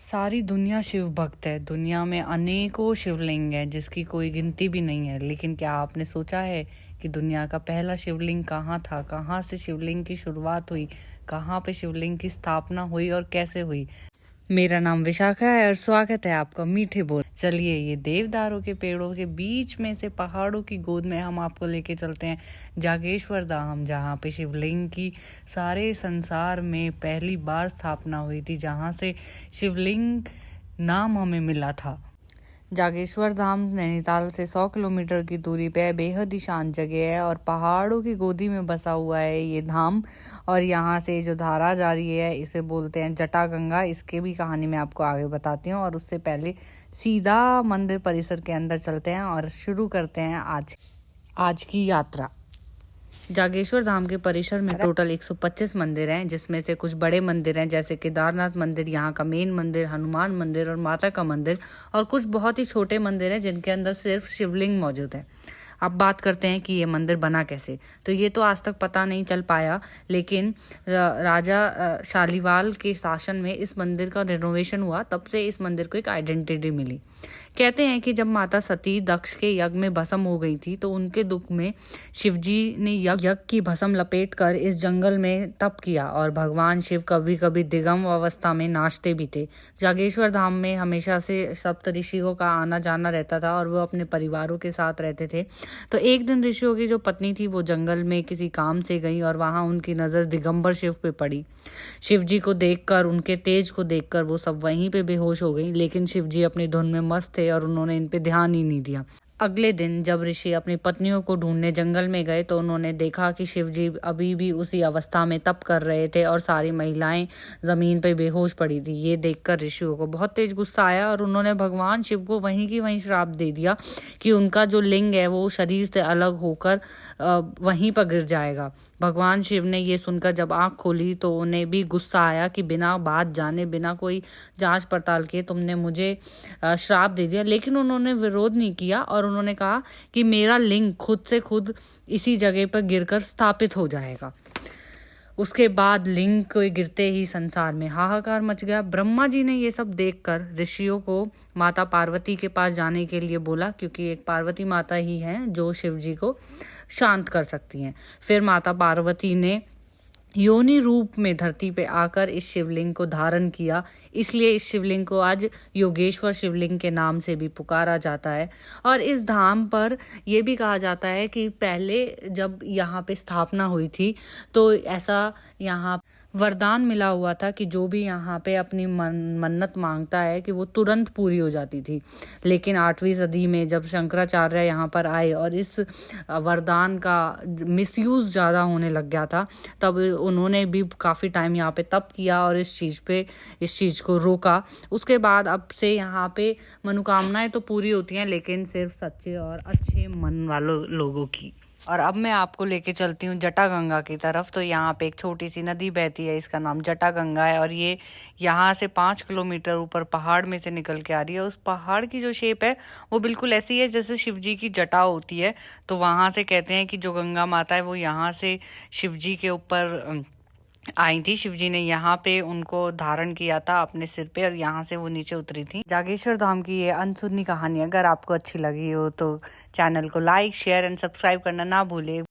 सारी दुनिया शिव भक्त है। दुनिया में अनेकों शिवलिंग हैं जिसकी कोई गिनती भी नहीं है। लेकिन क्या आपने सोचा है कि दुनिया का पहला शिवलिंग कहाँ था? कहाँ से शिवलिंग की शुरुआत हुई? कहाँ पे शिवलिंग की स्थापना हुई और कैसे हुई? मेरा नाम विशाखा है और स्वागत है आपका मीठे बोल। चलिए, ये देवदारों के पेड़ों के बीच में से पहाड़ों की गोद में हम आपको लेके चलते हैं जागेश्वर धाम, जहाँ पे शिवलिंग की सारे संसार में पहली बार स्थापना हुई थी, जहाँ से शिवलिंग नाम हमें मिला था। जागेश्वर धाम नैनीताल से 100 किलोमीटर की दूरी पे बेहद ही शांत जगह है और पहाड़ों की गोदी में बसा हुआ है ये धाम। और यहाँ से जो धारा जा रही है इसे बोलते हैं जटा गंगा। इसके भी कहानी मैं आपको आगे बताती हूँ, और उससे पहले सीधा मंदिर परिसर के अंदर चलते हैं और शुरू करते हैं आज की यात्रा। जागेश्वर धाम के परिसर में टोटल 125 मंदिर हैं, जिसमें से कुछ बड़े मंदिर हैं जैसे केदारनाथ मंदिर, यहाँ का मेन मंदिर, हनुमान मंदिर और माता का मंदिर, और कुछ बहुत ही छोटे मंदिर हैं जिनके अंदर सिर्फ शिवलिंग मौजूद है। अब बात करते हैं कि ये मंदिर बना कैसे। तो ये तो आज तक पता नहीं चल पाया, लेकिन राजा शालीवाल के शासन में इस मंदिर का रिनोवेशन हुआ, तब से इस मंदिर को एक आइडेंटिटी मिली। कहते हैं कि जब माता सती दक्ष के यज्ञ में भस्म हो गई थी, तो उनके दुख में शिवजी ने यज्ञ की भस्म लपेटकर इस जंगल में तप किया, और भगवान शिव कभी कभी दिगंब अवस्था में नाचते भी थे। जागेश्वर धाम में हमेशा से सप्तऋषियों का आना जाना रहता था और वो अपने परिवारों के साथ रहते थे। तो एक दिन ऋषियों की जो पत्नी थी वो जंगल में किसी काम से गई, और वहां उनकी नजर दिगंबर शिव पे पड़ी। शिव जी को देखकर, उनके तेज को देखकर वो सब वहीं पे बेहोश हो गई, लेकिन शिव जी अपनी धुन में मस्त थे और उन्होंने इन पे ध्यान ही नहीं दिया। अगले दिन जब ऋषि अपनी पत्नियों को ढूंढने जंगल में गए, तो उन्होंने देखा कि शिवजी अभी भी उसी अवस्था में तप कर रहे थे और सारी महिलाएं जमीन पर बेहोश पड़ी थी। ये देखकर ऋषियों को बहुत तेज गुस्सा आया और उन्होंने भगवान शिव को वहीं की वहीं श्राप दे दिया कि उनका जो लिंग है वो शरीर से अलग होकर वहीं पर गिर जाएगा। भगवान शिव ने ये सुनकर जब आंख खोली तो उन्हें भी गुस्सा आया कि बिना बात जाने, बिना कोई जांच पड़ताल के तुमने मुझे श्राप दे दिया। लेकिन उन्होंने विरोध नहीं किया और उन्होंने कहा कि मेरा लिंग खुद से खुद इसी जगह पर गिरकर स्थापित हो जाएगा। उसके बाद लिंग के गिरते ही संसार में हाहाकार मच गया। ब्रह्मा जी ने ये सब देखकर ऋषियों को माता पार्वती के पास जाने के लिए बोला, क्योंकि एक पार्वती माता ही हैं जो शिव जी को शांत कर सकती हैं। फिर माता पार्वती ने योनि रूप में धरती पे आकर इस शिवलिंग को धारण किया, इसलिए इस शिवलिंग को आज योगेश्वर शिवलिंग के नाम से भी पुकारा जाता है। और इस धाम पर यह भी कहा जाता है कि पहले जब यहाँ पे स्थापना हुई थी तो ऐसा यहाँ वरदान मिला हुआ था कि जो भी यहाँ पे अपनी मन्नत मांगता है कि वो तुरंत पूरी हो जाती थी। लेकिन 8वीं सदी में जब शंकराचार्य यहाँ पर आए और इस वरदान का मिसयूज ज़्यादा होने लग गया था, तब उन्होंने भी काफ़ी टाइम यहाँ पे तप किया और इस चीज़ को रोका। उसके बाद अब से यहाँ पे मनोकामनाएं तो पूरी होती हैं, लेकिन सिर्फ सच्चे और अच्छे मन वालों लोगों की। और अब मैं आपको लेके चलती हूँ जटा गंगा की तरफ। तो यहाँ पे एक छोटी सी नदी बहती है, इसका नाम जटा गंगा है, और ये यहाँ से 5 किलोमीटर ऊपर पहाड़ में से निकल के आ रही है। उस पहाड़ की जो शेप है वो बिल्कुल ऐसी है जैसे शिव जी की जटा होती है। तो वहाँ से कहते हैं कि जो गंगा माता है वो यहाँ से शिव जी के ऊपर आई थी। शिवजी ने यहाँ पे उनको धारण किया था अपने सिर पे, और यहाँ से वो नीचे उतरी थी। जागेश्वर धाम की ये अनसुनी कहानी अगर आपको अच्छी लगी हो तो चैनल को लाइक, शेयर एंड सब्सक्राइब करना ना भूले।